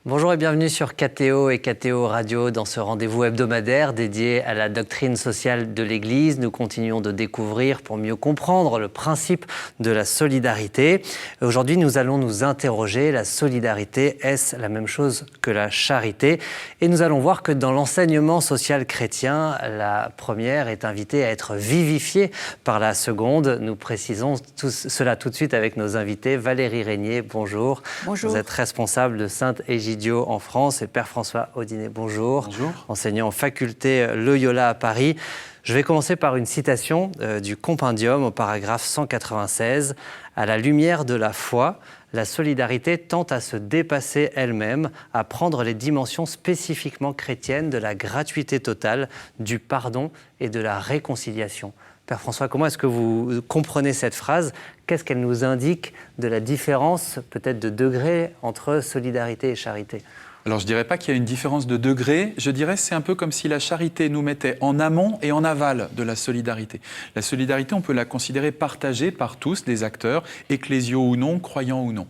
Bonjour et bienvenue sur KTO et KTO Radio dans ce rendez-vous hebdomadaire dédié à la doctrine sociale de l'Église. Nous continuons de découvrir pour mieux comprendre le principe de la solidarité. Aujourd'hui, nous allons nous interroger, la solidarité, est-ce la même chose que la charité? Et nous allons voir que dans l'enseignement social chrétien, la première est invitée à être vivifiée par la seconde. Nous précisons cela tout de suite avec nos invités. Valérie Régnier, bonjour. Bonjour. Vous êtes responsable de Sainte-Égidio en France, et Père François Audinet, bonjour. Bonjour. Enseignant en faculté Loyola à Paris. Je vais commencer par une citation du Compendium au paragraphe 196. « À la lumière de la foi, la solidarité tend à se dépasser elle-même, à prendre les dimensions spécifiquement chrétiennes de la gratuité totale, du pardon et de la réconciliation. » Père François, comment est-ce que vous comprenez cette phrase? Qu'est-ce qu'elle nous indique de la différence, peut-être de degré, entre solidarité et charité? Alors je ne dirais pas qu'il y a une différence de degré, je dirais que c'est un peu comme si la charité nous mettait en amont et en aval de la solidarité. La solidarité, on peut la considérer partagée par tous les acteurs, ecclésiaux ou non, croyants ou non.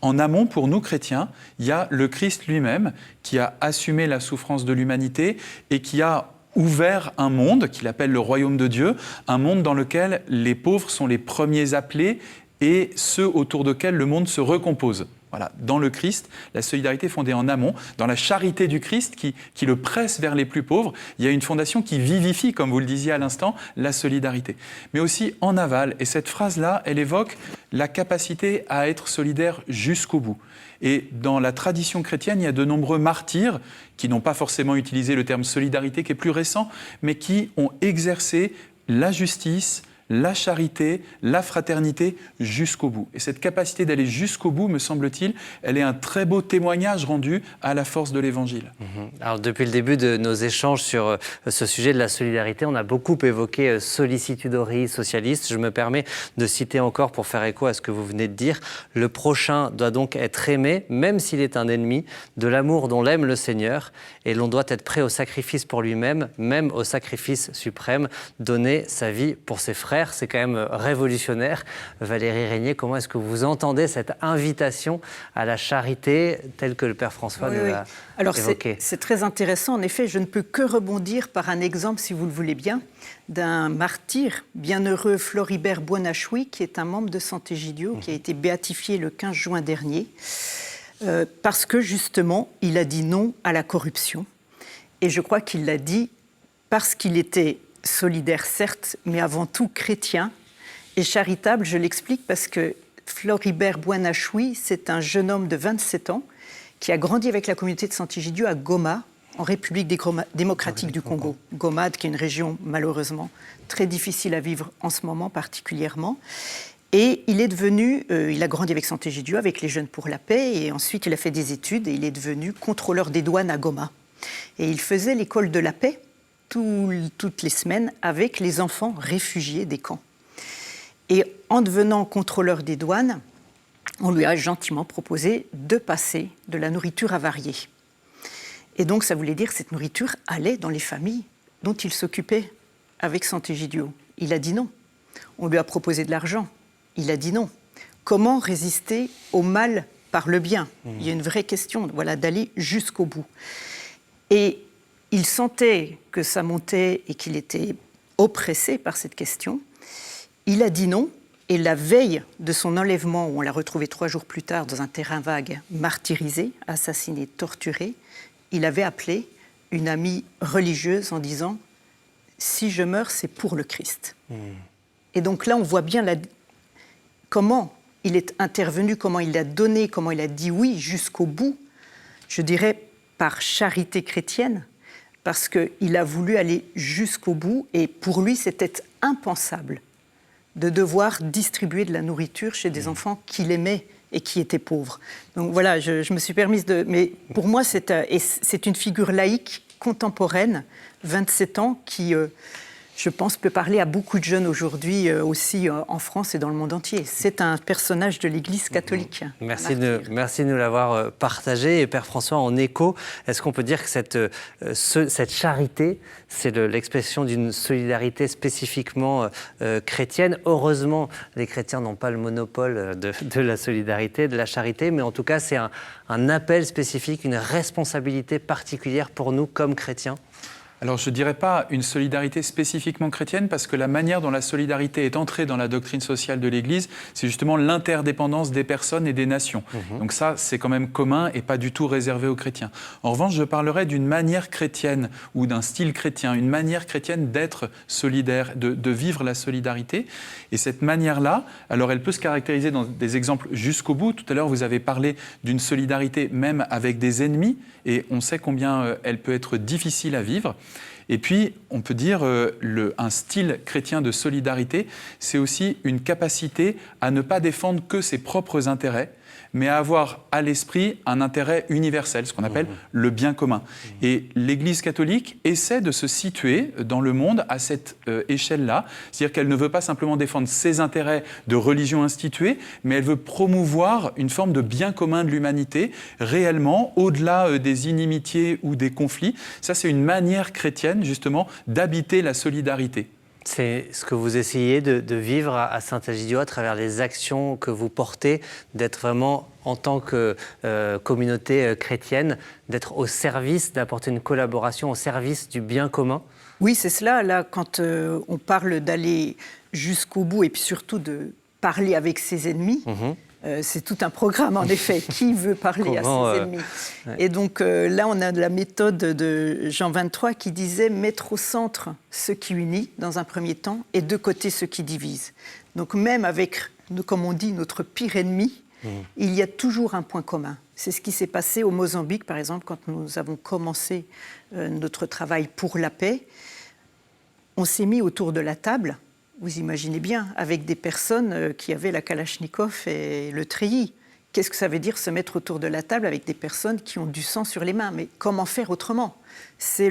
En amont, pour nous chrétiens, il y a le Christ lui-même qui a assumé la souffrance de l'humanité et qui a ouvert un monde qu'il appelle le royaume de Dieu, un monde dans lequel les pauvres sont les premiers appelés et ceux autour desquels le monde se recompose. Voilà. Dans le Christ, la solidarité est fondée en amont. Dans la charité du Christ qui le presse vers les plus pauvres, il y a une fondation qui vivifie, comme vous le disiez à l'instant, la solidarité. Mais aussi en aval. Et cette phrase-là, elle évoque la capacité à être solidaire jusqu'au bout. Et dans la tradition chrétienne, il y a de nombreux martyrs qui n'ont pas forcément utilisé le terme solidarité, qui est plus récent, mais qui ont exercé la justice, la charité, la fraternité jusqu'au bout. Et cette capacité d'aller jusqu'au bout, me semble-t-il, elle est un très beau témoignage rendu à la force de l'Évangile. Alors depuis le début de nos échanges sur ce sujet de la solidarité, on a beaucoup évoqué sollicitudorie socialiste. Je me permets de citer encore, pour faire écho à ce que vous venez de dire, « Le prochain doit donc être aimé, même s'il est un ennemi, de l'amour dont l'aime le Seigneur, et l'on doit être prêt au sacrifice pour lui-même, même au sacrifice suprême, donner sa vie pour ses frères. » C'est quand même révolutionnaire. Valérie Régnier, comment est-ce que vous entendez cette invitation à la charité telle que le Père François nous l'a évoquée? C'est très intéressant. En effet, je ne peux que rebondir par un exemple, si vous le voulez bien, d'un martyr bienheureux, Floribert Buonachoui, qui est un membre de Sainte-Égidio, qui a été béatifié le 15 juin dernier, parce que justement, il a dit non à la corruption. Et je crois qu'il l'a dit parce qu'il était solidaire, certes, mais avant tout chrétien et charitable. Je l'explique parce que Floribert Buonachoui, c'est un jeune homme de 27 ans qui a grandi avec la communauté de Sainte-Égidio à Goma, en République démocratique du Congo. Goma, qui est une région, malheureusement, très difficile à vivre en ce moment particulièrement. Et il est devenu, il a grandi avec Sainte-Égidio, avec les Jeunes pour la Paix, et ensuite il a fait des études et il est devenu contrôleur des douanes à Goma. Et il faisait l'école de la paix toutes les semaines avec les enfants réfugiés des camps. Et en devenant contrôleur des douanes, on lui a gentiment proposé de passer de la nourriture avariée. Et donc ça voulait dire que cette nourriture allait dans les familles dont il s'occupait avec Sainte-Égidio. Il a dit non. On lui a proposé de l'argent. Il a dit non. Comment résister au mal par le bien? Il y a une vraie question, voilà, d'aller jusqu'au bout. Et il sentait que ça montait et qu'il était oppressé par cette question. Il a dit non, et la veille de son enlèvement, où on l'a retrouvé 3 jours plus tard dans un terrain vague, martyrisé, assassiné, torturé, il avait appelé une amie religieuse en disant « Si je meurs, c'est pour le Christ ». Et donc là, on voit bien comment il est intervenu, comment il a donné, comment il a dit oui jusqu'au bout, je dirais par charité chrétienne, parce qu'il a voulu aller jusqu'au bout, et pour lui, c'était impensable de devoir distribuer de la nourriture chez des enfants qu'il aimait et qui étaient pauvres. Donc voilà, je me suis permise de... Mais pour moi, c'est une figure laïque, contemporaine, 27 ans, qui, je pense, peut parler à beaucoup de jeunes aujourd'hui, aussi en France et dans le monde entier. C'est un personnage de l'Église catholique. Merci de nous l'avoir partagé. Et Père François, en écho, est-ce qu'on peut dire que cette charité, c'est l'expression d'une solidarité spécifiquement chrétienne? Heureusement, les chrétiens n'ont pas le monopole de la solidarité, de la charité, mais en tout cas, c'est un appel spécifique, une responsabilité particulière pour nous comme chrétiens. Alors, je ne dirais pas une solidarité spécifiquement chrétienne, parce que la manière dont la solidarité est entrée dans la doctrine sociale de l'Église, c'est justement l'interdépendance des personnes et des nations. Donc ça, c'est quand même commun et pas du tout réservé aux chrétiens. En revanche, je parlerai d'une manière chrétienne ou d'un style chrétien, une manière chrétienne d'être solidaire, de vivre la solidarité. Et cette manière-là, alors elle peut se caractériser dans des exemples jusqu'au bout. Tout à l'heure, vous avez parlé d'une solidarité même avec des ennemis, et on sait combien elle peut être difficile à vivre. Et puis, on peut dire, un style chrétien de solidarité, c'est aussi une capacité à ne pas défendre que ses propres intérêts, mais à avoir à l'esprit un intérêt universel, ce qu'on appelle le bien commun. Et l'Église catholique essaie de se situer dans le monde à cette échelle-là, c'est-à-dire qu'elle ne veut pas simplement défendre ses intérêts de religion instituée, mais elle veut promouvoir une forme de bien commun de l'humanité, réellement, au-delà des inimitiés ou des conflits. Ça, c'est une manière chrétienne, justement, d'habiter la solidarité. C'est ce que vous essayez de vivre à Saint-Egidio à travers les actions que vous portez, d'être vraiment, en tant que communauté chrétienne, d'être au service, d'apporter une collaboration au service du bien commun. Oui, c'est cela. Là, quand on parle d'aller jusqu'au bout et puis surtout de parler avec ses ennemis, c'est tout un programme, en effet. Qui veut parler à ses ennemis Et donc là, on a de la méthode de Jean 23 qui disait mettre au centre ce qui unit, dans un premier temps, et de côté ce qui divise. Donc même avec, comme on dit, notre pire ennemi, il y a toujours un point commun. C'est ce qui s'est passé au Mozambique, par exemple, quand nous avons commencé notre travail pour la paix. On s'est mis autour de la table. Vous imaginez bien, avec des personnes qui avaient la Kalachnikov et le treillis. Qu'est-ce que ça veut dire se mettre autour de la table avec des personnes qui ont du sang sur les mains? Mais comment faire autrement? C'est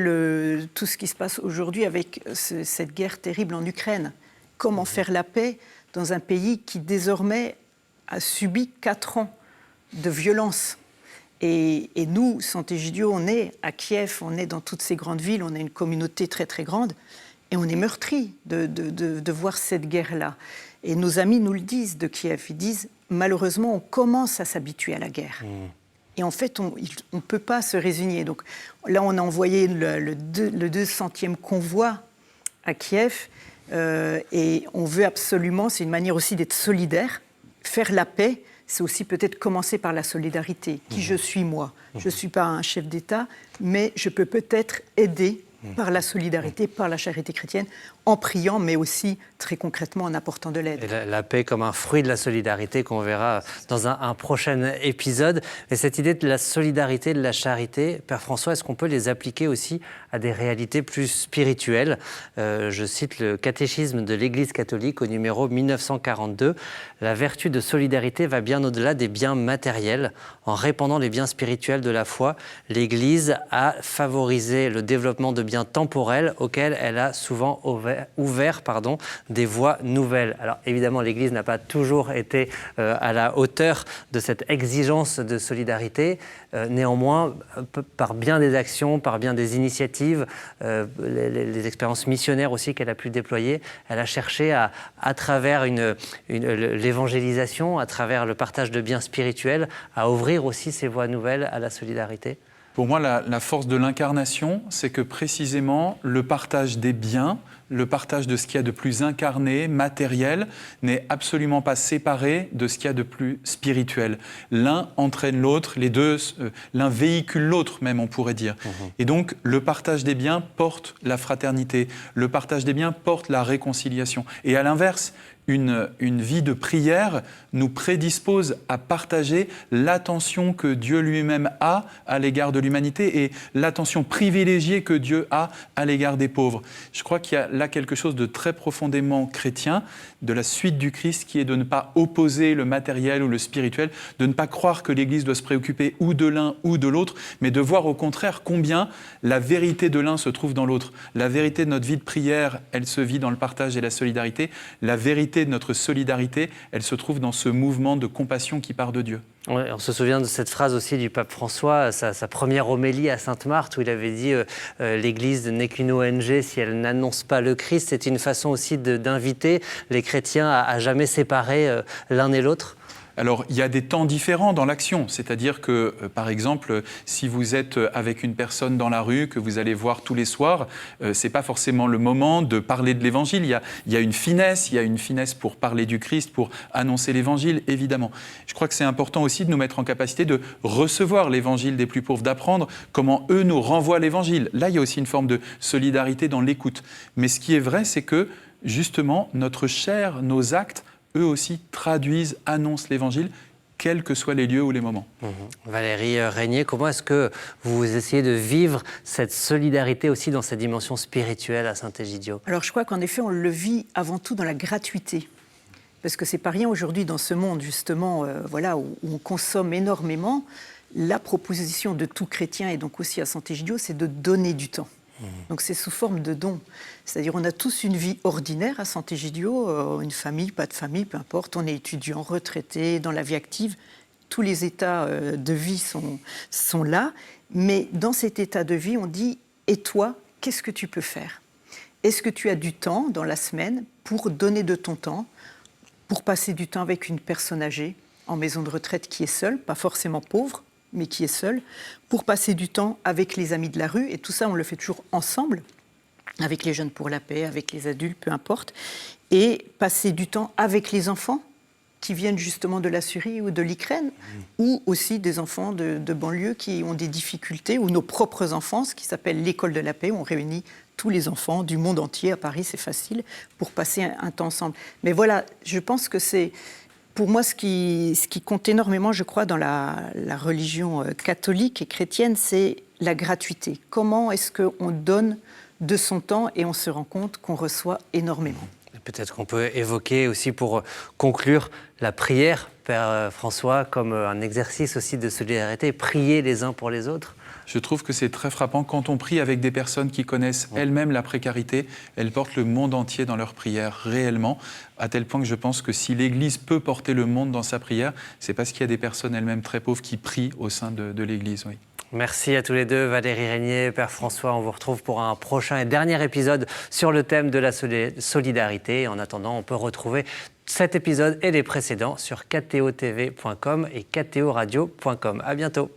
tout ce qui se passe aujourd'hui avec cette guerre terrible en Ukraine. Comment faire la paix dans un pays qui désormais a subi 4 ans de violence? Et nous, Saint-Egidio, on est à Kiev, on est dans toutes ces grandes villes, on est une communauté très très grande. Et on est meurtris de voir cette guerre-là. Et nos amis nous le disent de Kiev. Ils disent, malheureusement, on commence à s'habituer à la guerre. Et en fait, on ne peut pas se résigner. Donc là, on a envoyé le 200e convoi à Kiev. Et on veut absolument, c'est une manière aussi d'être solidaire, faire la paix. C'est aussi peut-être commencer par la solidarité. Qui je suis, moi? Je ne suis pas un chef d'État, mais je peux peut-être aider par la solidarité, par la charité chrétienne, en priant, mais aussi très concrètement en apportant de l'aide. Et la paix comme un fruit de la solidarité qu'on verra dans un prochain épisode. Et cette idée de la solidarité, de la charité, Père François, est-ce qu'on peut les appliquer aussi à des réalités plus spirituelles? Je cite le catéchisme de l'Église catholique au numéro 1942. La vertu de solidarité va bien au-delà des biens matériels. En répandant les biens spirituels de la foi, l'Église a favorisé le développement de biens temporels auxquels elle a souvent ouvert des voies nouvelles. Alors évidemment, l'Église n'a pas toujours été à la hauteur de cette exigence de solidarité. Néanmoins, par bien des actions, par bien des initiatives, les expériences missionnaires aussi qu'elle a pu déployer, elle a cherché à travers l'évangélisation, à travers le partage de biens spirituels, à ouvrir aussi ces voies nouvelles à la solidarité. Pour moi, la force de l'incarnation, c'est que précisément le partage des biens, le partage de ce qu'il y a de plus incarné, matériel, n'est absolument pas séparé de ce qu'il y a de plus spirituel. L'un entraîne l'autre, les deux, l'un véhicule l'autre même, on pourrait dire. Et donc, le partage des biens porte la fraternité, le partage des biens porte la réconciliation. Et à l'inverse, une vie de prière nous prédispose à partager l'attention que Dieu lui-même a à l'égard de l'humanité et l'attention privilégiée que Dieu a à l'égard des pauvres. Je crois qu'il y a là quelque chose de très profondément chrétien, de la suite du Christ, qui est de ne pas opposer le matériel ou le spirituel, de ne pas croire que l'Église doit se préoccuper ou de l'un ou de l'autre, mais de voir au contraire combien la vérité de l'un se trouve dans l'autre. La vérité de notre vie de prière, elle se vit dans le partage et la solidarité. La vérité de notre solidarité, elle se trouve dans ce mouvement de compassion qui part de Dieu. Ouais, on se souvient de cette phrase aussi du pape François, sa première homélie à Sainte-Marthe, où il avait dit l'Église n'est qu'une ONG si elle n'annonce pas le Christ. C'est une façon aussi d'inviter les chrétiens à jamais séparer l'un et l'autre. Alors, il y a des temps différents dans l'action, c'est-à-dire que, par exemple, si vous êtes avec une personne dans la rue, que vous allez voir tous les soirs, c'est pas forcément le moment de parler de l'Évangile. Il y a une finesse pour parler du Christ, pour annoncer l'Évangile, évidemment. Je crois que c'est important aussi de nous mettre en capacité de recevoir l'Évangile des plus pauvres, d'apprendre comment eux nous renvoient l'Évangile. Là, il y a aussi une forme de solidarité dans l'écoute. Mais ce qui est vrai, c'est que, justement, notre chair, nos actes, eux aussi traduisent, annoncent l'Évangile, quels que soient les lieux ou les moments. Valérie Régnier, comment est-ce que vous essayez de vivre cette solidarité aussi dans cette dimension spirituelle à Saint-Égidio ? Alors je crois qu'en effet, on le vit avant tout dans la gratuité. Parce que c'est pas rien aujourd'hui dans ce monde, justement, où on consomme énormément. La proposition de tout chrétien, et donc aussi à Saint-Égidio, c'est de donner du temps. Donc c'est sous forme de don. C'est-à-dire on a tous une vie ordinaire à Saint-Égidio, une famille, pas de famille, peu importe. On est étudiant, retraité, dans la vie active. Tous les états de vie sont là. Mais dans cet état de vie, on dit « Et toi, qu'est-ce que tu peux faire ?» Est-ce que tu as du temps dans la semaine pour donner de ton temps, pour passer du temps avec une personne âgée en maison de retraite qui est seule, pas forcément pauvre, mais qui est seule, pour passer du temps avec les amis de la rue, et tout ça, on le fait toujours ensemble, avec les Jeunes pour la Paix, avec les adultes, peu importe, et passer du temps avec les enfants qui viennent justement de la Syrie ou de l'Ukraine, ou aussi des enfants de banlieue qui ont des difficultés, ou nos propres enfants, ce qui s'appelle l'école de la paix, où on réunit tous les enfants du monde entier, à Paris, c'est facile, pour passer un temps ensemble. Mais voilà, je pense que c'est... Pour moi, ce qui compte énormément, je crois, dans la religion catholique et chrétienne, c'est la gratuité. Comment est-ce qu'on donne de son temps et on se rend compte qu'on reçoit énormément ? Peut-être qu'on peut évoquer aussi, pour conclure, la prière, Père François, comme un exercice aussi de solidarité, prier les uns pour les autres. Je trouve que c'est très frappant. Quand on prie avec des personnes qui connaissent elles-mêmes la précarité, elles portent le monde entier dans leur prière, réellement, à tel point que je pense que si l'Église peut porter le monde dans sa prière, c'est parce qu'il y a des personnes elles-mêmes très pauvres qui prient au sein de l'Église. Oui. Merci à tous les deux, Valérie Régnier, Père François. On vous retrouve pour un prochain et dernier épisode sur le thème de la solidarité. En attendant, on peut retrouver cet épisode et les précédents sur ktotv.com et ktoradio.com. À bientôt.